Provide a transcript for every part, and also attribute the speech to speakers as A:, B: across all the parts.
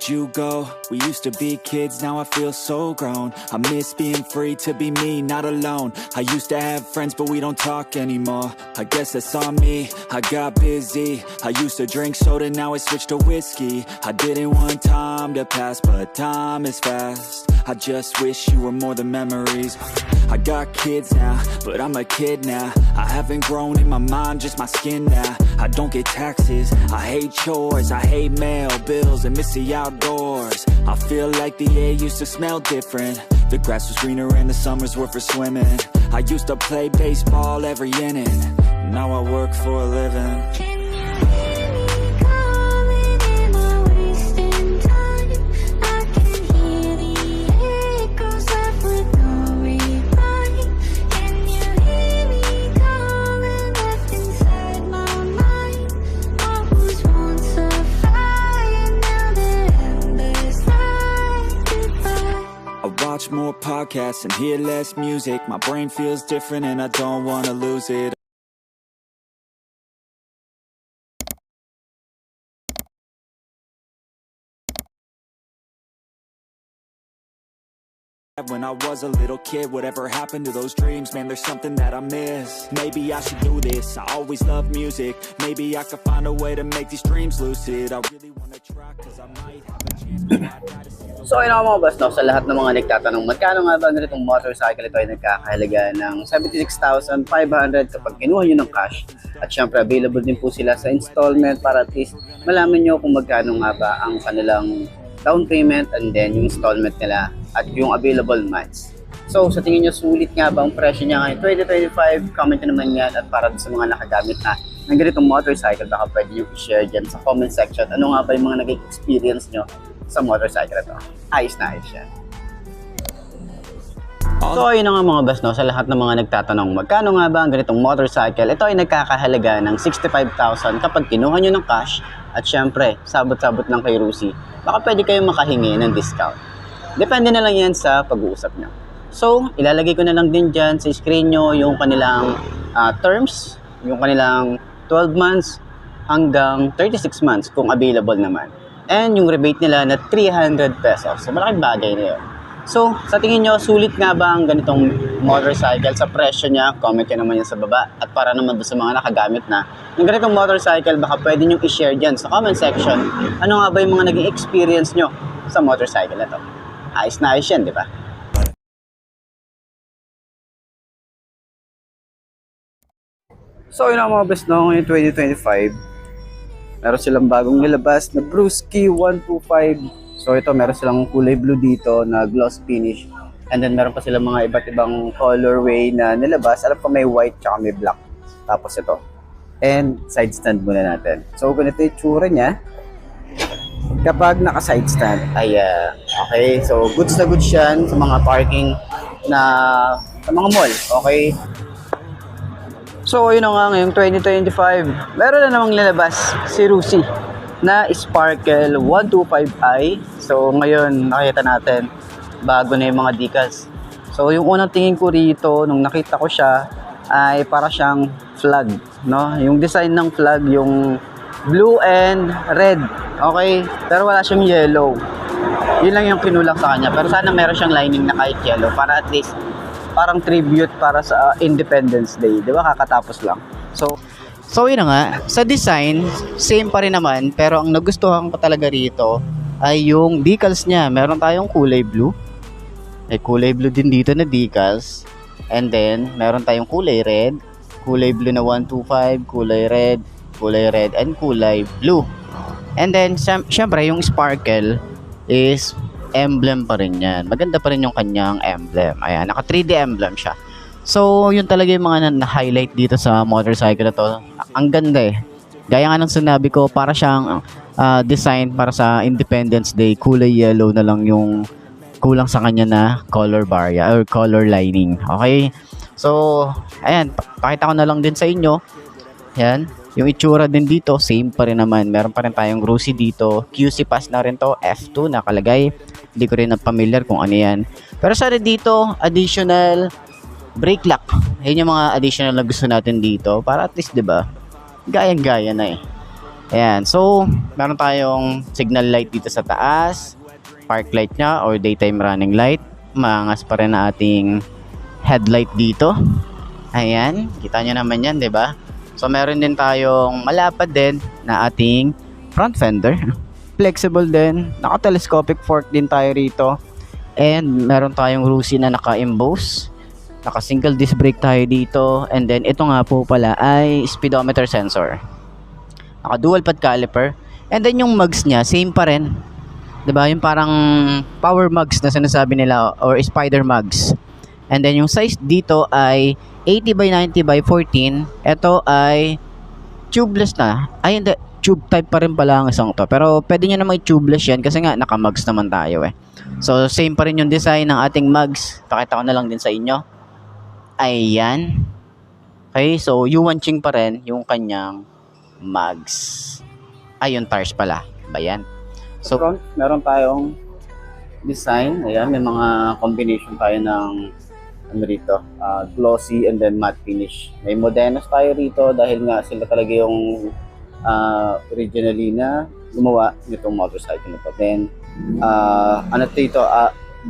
A: did you go? We used to be kids, now I feel so grown. I miss being free to be me, not alone. I used to have friends, but we don't talk anymore. I guess that's on me, I got busy. I used to drink soda, now I switched to whiskey. I didn't want time to pass, but time is fast. I just wish you were more than memories. I got kids now, but I'm a kid now. I haven't grown in my mind, just my skin now. I don't get taxes, I hate chores, I hate mail, bills, and miss the outdoors. I feel like the air used to smell different. The grass was greener and the summers were for swimming. I used to play baseball every inning. Now I work for a living. Watch more podcasts and hear less music. My brain feels different and I don't want to lose it. When I was a little kid, whatever happened to those dreams? Man, there's something that I miss. Maybe I should do this, I always love music. Maybe I could find a way to make these dreams lucid. I really want to try cause I might have a chance.
B: So ayun mga boss, no? Sa lahat ng mga nagtatanong, magkano nga ba ganitong motorcycle? Ito ay nagkakahalaga ng 76,500 kapag kinuha nyo ng cash. At syempre available din po sila sa installment para at least malaman nyo kung magkano nga ba ang kanilang down payment and then yung installment nila at yung available months. So sa tingin nyo, sulit nga ba ang presyo niya ngayon 2025? Comment nyo naman yan, at para sa mga nakagamit na ng ganitong motorcycle, baka pwede nyo i-share dyan sa comment section. Ano nga ba yung mga naging experience nyo sa motorcycle na to? Ayos na ayos yan. So ayun na nga mga boss, no? Sa lahat ng mga nagtatanong, magkano nga ba ang ganitong motorcycle? Ito ay nagkakahalaga ng 65,000 kapag kinuha nyo ng cash. At syempre, sabot-sabot lang kay Rusi, baka pwede kayong makahingi ng discount. Depende na lang yan sa pag-uusap nyo. So, ilalagay ko na lang din dyan sa screen nyo yung kanilang terms, yung kanilang 12 months hanggang 36 months kung available naman. And yung rebate nila na 300 pesos. So, malaking bagay na yun. So, sa tingin nyo, sulit nga ba ang ganitong motorcycle sa presyo niya? Comment nyo naman yan sa baba. At para naman doon sa mga nakagamit na ng ganitong motorcycle, baka pwede nyo i-share dyan sa comment section. Ano nga ba yung mga naging experience nyo sa motorcycle na to? Ayos na ayos yan, di ba? So, yun ang mga best no, ngayon 2025. Meron silang bagong nilabas na Brewski 125. So ito, meron silang kulay blue dito na gloss finish. And then meron pa silang mga iba't ibang colorway na nilabas. Alam ko may white tsaka may black. Tapos ito. And side stand muna natin. So ganito yung tsura niya. Kapag naka-side stand. Ay, okay. So goods na goods yan sa mga parking na sa mga mall. Okay. So yun na nga ngayong 2025. Meron na namang nilabas si Rusi na Sparkle 125i. So ngayon nakita natin bago na yung mga decals. So yung unang tingin ko rito nung nakita ko siya ay para siyang flag, no? Yung design ng flag yung blue and red. Okay, pero wala siyang yellow. Yun lang yung kinulang sa kanya. Pero sana meron siyang lining na kahit yellow para at least parang tribute para sa Independence Day, 'di ba? Kakatapos lang. So yun na nga, sa design, same pa rin naman, pero ang nagustuhan ko talaga rito ay yung decals niya. Meron tayong kulay blue. May kulay blue din dito na decals. And then, meron tayong kulay red. Kulay blue na 125, kulay red, and kulay blue. And then, syempre, yung sparkle is emblem pa rin yan. Maganda pa rin yung kanyang emblem. Ayan, naka 3D emblem siya. So, yun talaga yung mga na-highlight dito sa motorcycle na to. Ang ganda eh. Gaya nga ng sinabi ko, para siyang design para sa Independence Day. Kulay yellow na lang yung kulang sa kanya na color barya or color lining. Okay? So, ayan. Pakita ko na lang din sa inyo. Ayan. Yung itsura din dito, same pa rin naman. Meron pa rin tayong Rusi dito. QC pass na rin to. F2 nakalagay. Hindi ko rin na familiar kung ano yan. Pero sa dito, additional brake lock. Yun yung mga additional na gusto natin dito para at least 'di ba? Gaya-gaya na eh.
C: Ayan, so meron tayong signal light dito sa taas, park light niya or daytime running light. Maangas pa rin na ating headlight dito. Ayan, kita nyo naman yan, 'di ba? So meron din tayong malapad din na ating front fender. Flexible din, naka-telescopic fork din tayo rito. And meron tayong Rusi na naka-emboss. Naka-single disc brake tayo dito. And then ito nga po pala ay speedometer sensor. Naka-dual pad caliper. And then yung mugs niya, same pa rin. 'Di ba? Yung parang power mugs na sinasabi nila or spider mugs. And then yung size dito ay 80 by 90 by 14. Ito ay tubeless na. Ay hindi, tube type pa rin pala ang isang to. Pero pwede nyo naman i-tubeless yan kasi nga naka-mugs naman tayo eh. So same pa rin yung design ng ating mugs. Pakita ko na lang din sa inyo. Ayan. Okay, so yuanching pa rin yung kanyang mugs. Ay, yung tires pala. Bayan.
B: So front, meron tayong design. Ayan, may mga combination tayo ng ano rito, glossy and then matte finish. May Modenas tayo rito dahil nga sila talaga yung originally na gumawa nitong motorcycle na to. Then, ano dito,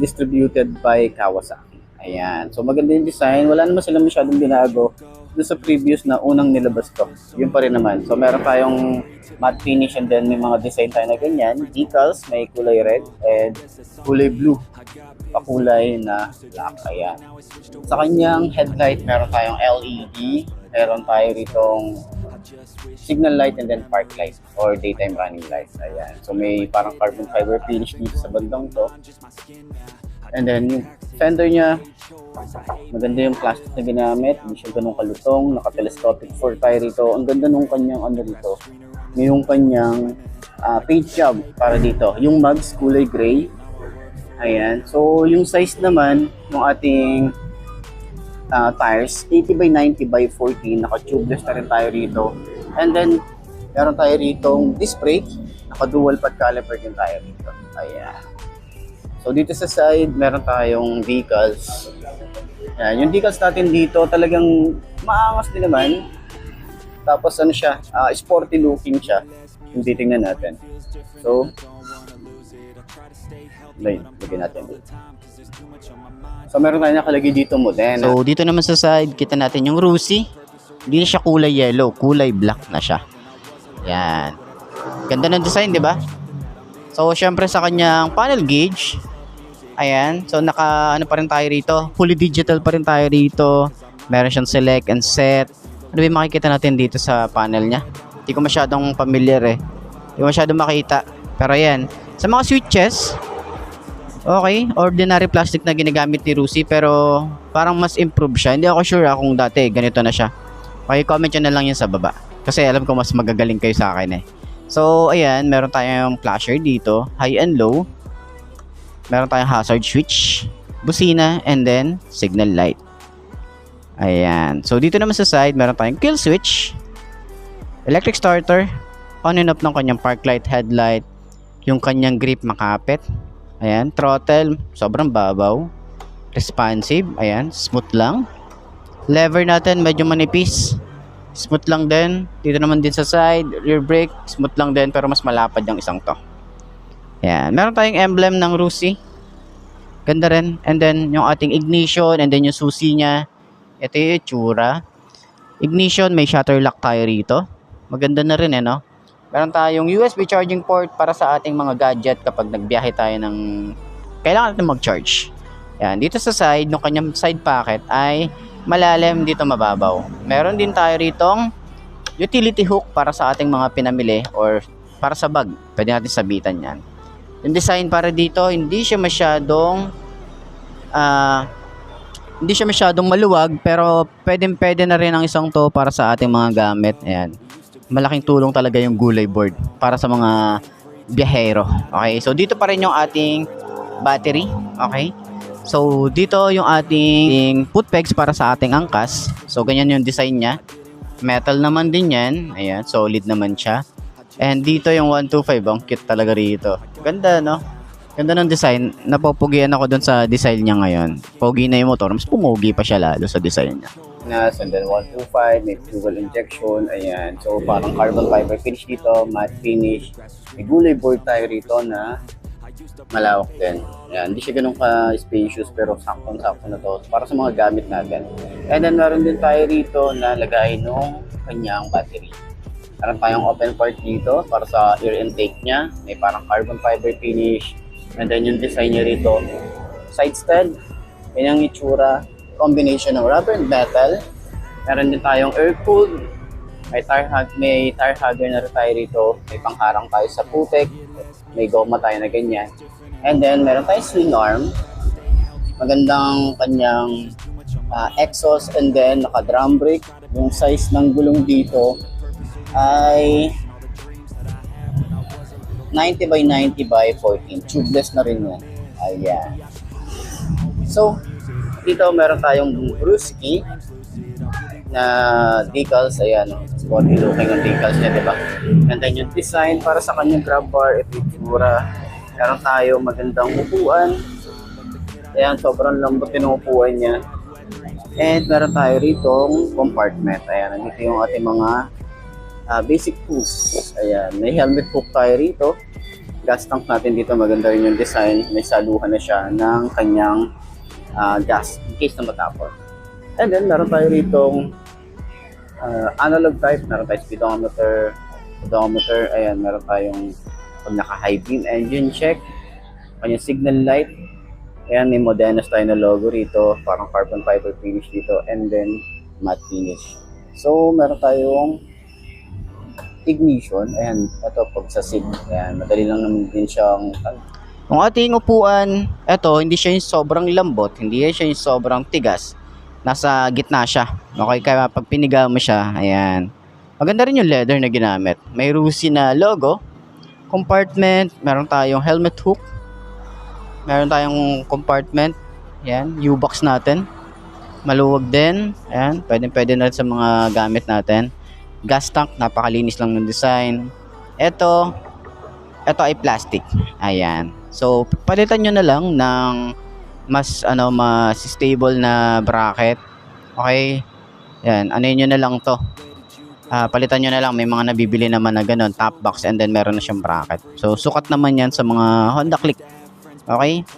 B: distributed by Kawasaki. Ayan. So, maganda yung design. Wala naman sila masyadong binago doon sa previous na unang nilabas to. Yun pa rin naman. So, meron tayong matte finish and then may mga design tayo na ganyan. Decals, may kulay red and kulay blue. Pakulay na black. Ayan. Sa kanyang headlight, meron tayong LED. Meron tayo ritong signal light and then park light or daytime running light. Ayan. So may parang carbon fiber finish dito sa bandang to. And then yung fender niya, maganda yung plastic na ginamit. Hindi siya ganun kalutong. Naka-telescopic fork tayo rito. Ang ganda nung kanyang ano rito. Yung kanyang paint job para dito. Yung mugs, kulay gray. Ayan. So yung size naman ng ating tires, 80 by 90 by 14, naka-tubeless na rin tayo rito. And then, meron tayo rito disc brake, naka-dual pad caliper din tayo rito. Ayan. So, dito sa side, meron tayong decals. Ayan. Yung decals natin dito, talagang maangas din naman. Tapos, ano siya, sporty looking siya. Yung titingnan natin. So, lagyan natin dito. So, meron tayo nakalagay dito Modena.
C: So, dito naman sa side, kita natin yung Rusi. Hindi na siya kulay yellow, kulay black na siya. Yan. Ganda ng design, di ba? So, syempre sa kanyang panel gauge, ayan. So, ano pa rin tayo rito? Fully digital pa rin tayo rito. Meron siyang select and set. Ano ba yung makikita natin dito sa panel niya? Hindi ko masyadong familiar eh. Hindi ko masyadong makita. Pero ayan. Sa mga switches, okay, ordinary plastic na ginagamit ni Rusi pero parang mas improve siya. Hindi ako sure kung dati ganito na siya. Okay, comment nyo na lang yan sa baba. Kasi alam ko mas magagaling kayo sa akin eh. So, ayan, meron tayong flasher dito, high and low. Meron tayong hazard switch, busina, and then signal light. Ayan. So, dito naman sa side, meron tayong kill switch, electric starter, on and off ng kanyang park light, headlight, yung kanyang grip makapit. Ayan, throttle, sobrang babaw. Responsive, ayan, smooth lang. Lever natin, medyo manipis. Smooth lang din. Dito naman din sa side, rear brake, smooth lang din pero mas malapad yung isang to. Ayan, meron tayong emblem ng Rusi. Ganda rin. And then, yung ating ignition, and then yung susi niya. Ito yung itsura. Ignition, may shutter lock tayo rito. Maganda na rin eh, no? Meron tayong USB charging port para sa ating mga gadget kapag nagbiyahe tayo ng kailangan natin mag-charge. Yan, dito sa side, ng kanyang side pocket ay malalim, dito mababaw. Meron din tayo ritong utility hook para sa ating mga pinamili or para sa bag. Pwede natin sabitan yan. Yung design para dito, hindi siya masyadong maluwag pero pwede na rin ang isang to para sa ating mga gamit. Ayan. Malaking tulong talaga yung gulay board para sa mga biyahero. Okay, so dito pa rin yung ating battery. Okay, so dito yung ating foot pegs para sa ating angkas. So ganyan yung design niya. Metal naman din yan. Ayan, solid naman siya. And dito yung 125, ang cute talaga rito. Ganda, no? Ganda ng design. Napopugian ako dun sa design niya ngayon. Pogi na yung motor, mas pumogi pa siya lalo sa design niya.
B: thickness, and then 125, may fuel injection, ayan. So, parang carbon fiber finish dito, matte finish. May gulay board tayo rito na malawak din. Ayan, hindi siya ganun ka-spacious pero saktong-sakto na to para sa mga gamit natin. And then, meron din tayo rito na lagay nung kanyang battery. Meron tayong open port dito para sa ear intake niya. May parang carbon fiber finish. And then, yung design niya rito, side stand. Yan ang itsura. Combination ng rubber and metal. Meron din tayong air-cooled. May tire hugger na rin tayo rito. May pangharang tayo sa putek. May goma tayo na ganyan. And then, meron tayong swing arm. Magandang kanyang exhaust and then naka-drum brake. Yung size ng gulong dito ay 90 by 90 by 14. Tubeless na rin yan. Ayan. So, dito meron tayong Brewski na decals. Ayan, sporty looking ang decals niya, diba? And then yung design para sa kanyang grab bar, ito yung tsura. Meron tayo magandang upuan. Ayan, sobrang lambot yung upuan niya. And meron tayo ritong compartment. Ayan, nandito yung ating mga basic tools. Ayan, may helmet hook tayo rito. Gas tank natin dito, maganda rin yung design. May saluhan na siya ng kanyang gas in case na matapon. And then meron tayo ritong analog type, meron tayong speedometer, odometer, ayan, meron tayong pag naka high beam engine check, kanyang signal light, ayan, may Modenas tayo na logo rito, parang carbon fiber finish dito, and then matte finish. So meron tayong ignition, ayan, ito pag sa seat, ayan, madali lang naman din siyang yung ating upuan, eto, hindi siya yung sobrang lambot, hindi siya yung sobrang tigas. Nasa gitna siya. Okay, kaya pag piniga mo siya, ayan. Maganda rin yung leather na ginamit. May Rusi na logo. Compartment, meron tayong helmet hook. Meron tayong compartment. Ayan, U-box natin. Maluwag din. Ayan, pwede na rin sa mga gamit natin. Gas tank, napakalinis lang ng design. Ito ay plastic. Ayan. So, palitan nyo na lang ng mas stable na bracket. Okay? Yan, nyo na lang to. Palitan nyo na lang, may mga nabibili naman na ganun, top box and then meron na siyang bracket. So, sukat naman yan sa mga Honda Click. Okay?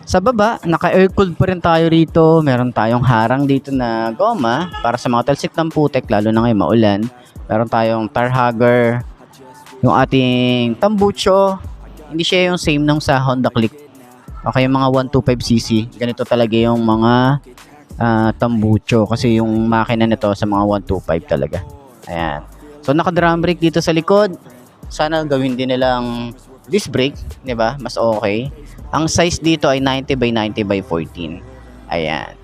B: Sa baba, naka-air-cooled pa rin tayo rito. Meron tayong harang dito na goma para sa mga talsik ng putek, lalo na ngayon maulan. Meron tayong tire hugger. Yung ating tambucho, hindi siya yung same nung sa Honda Click. Okay, yung mga 125cc, ganito talaga yung mga tambucho kasi yung makina nito sa mga 125 talaga. Ayan. So naka-drum brake dito sa likod. Sana gawin din nilang disc brake, 'di ba? Mas okay. Ang size dito ay 90 by 90 by 14. Ayan.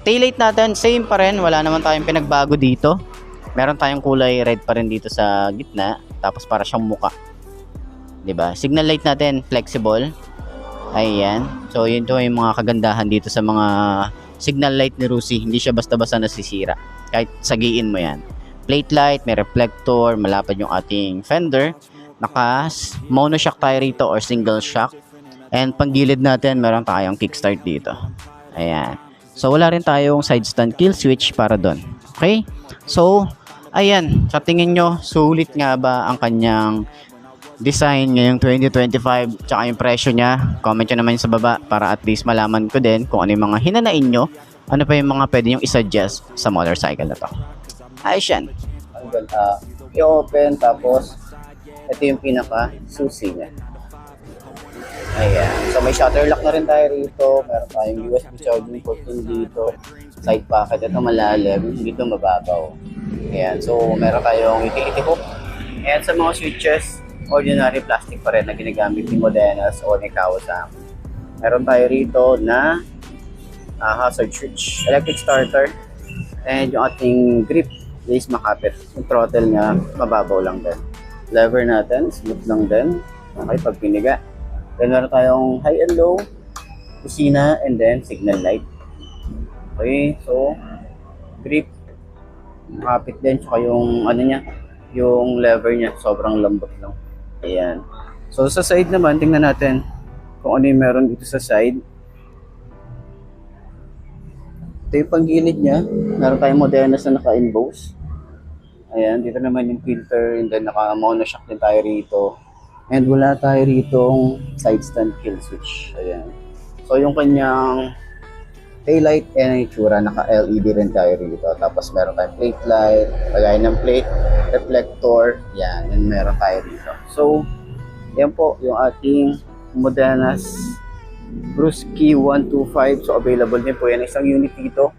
B: Taillight natin, same pa rin, wala naman tayong pinagbago dito. Meron tayong kulay red pa rin dito sa gitna, tapos para siyang muka. 'Di ba? Signal light natin flexible. Ayan. So yun to yung mga kagandahan dito sa mga signal light ni Rusi. Hindi siya basta-basta nasisira. Kahit sagiin mo yan. Plate light, may reflector, malapad yung ating fender. Naka monoshock tayo rito or single shock. And panggilid natin, meron tayong kickstart dito. Ayan. So wala rin tayong side stand kill switch para doon. Okay? So, ayan. Sa tingin nyo, sulit nga ba ang kanyang design ngayong 2025 tsaka yung presyo niya? Comment nyo naman sa baba para at least malaman ko din kung ano yung mga hinanain nyo, ano pa yung mga pwede nyong isuggest sa motorcycle na to. Ayos yan. I-open tapos ito yung pinaka susi niya. Ayan. So may shutter lock na rin tayo rito. Meron tayong USB charging port dito. Side pocket. Ito malalim. Dito mababaw. Ayan. So meron tayong utility hook. Ayan, sa mga switches, ordinary plastic pa rin na ginagamit ni Modenas o ni Kawasaki. Meron tayo rito na hazard switch, electric starter, and yung ating grip is makapit. Yung throttle niya, mababaw lang din. Lever natin, smooth lang din. Okay, pag piniga. Then meron tayong high and low, kusina, and then signal light. Okay, so grip, makapit din. Tsaka yung niya, yung lever niya, sobrang lambot lang. Ayan. So sa side naman, tingnan natin kung ano yung meron dito sa side. Ito yung panggilid niya. Meron tayong Modernas na naka-emboss. Ayan, dito naman yung filter, and then naka-monoshock din tayo rito. And wala tayo rito side stand kill switch. Ayan. So yung kanyang taillight and itsura, naka-LED rin tayo rito. Tapos meron tayong plate light, lagay ng plate, reflector, yan, and meron tayo rito. So, yan po yung ating Modernas Brusky 125. So, available din po yan. Isang unit dito.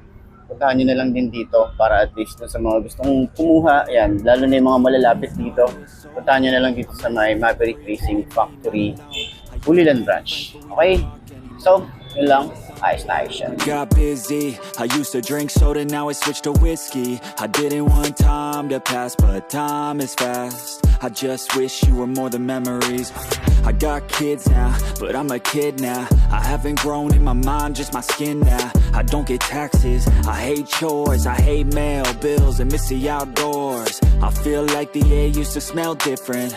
B: Puntahan nyo na lang din dito para at least sa mga gustong kumuha, yan, lalo na yung mga malalapit dito, puntahan nyo na lang dito sa may Maverick Racing Factory, Pulilan branch. Okay? So, yun lang. Ayos na ayos siya.
A: Got busy, I used to drink soda, now I switched to whiskey. I didn't want time to pass, but time is fast. I just wish you were more than memories. I got kids now, but I'm a kid now. I haven't grown in my mind, just my skin now. I don't get taxes, I hate chores, I hate mail, bills, and miss the outdoors. I feel like the air used to smell different.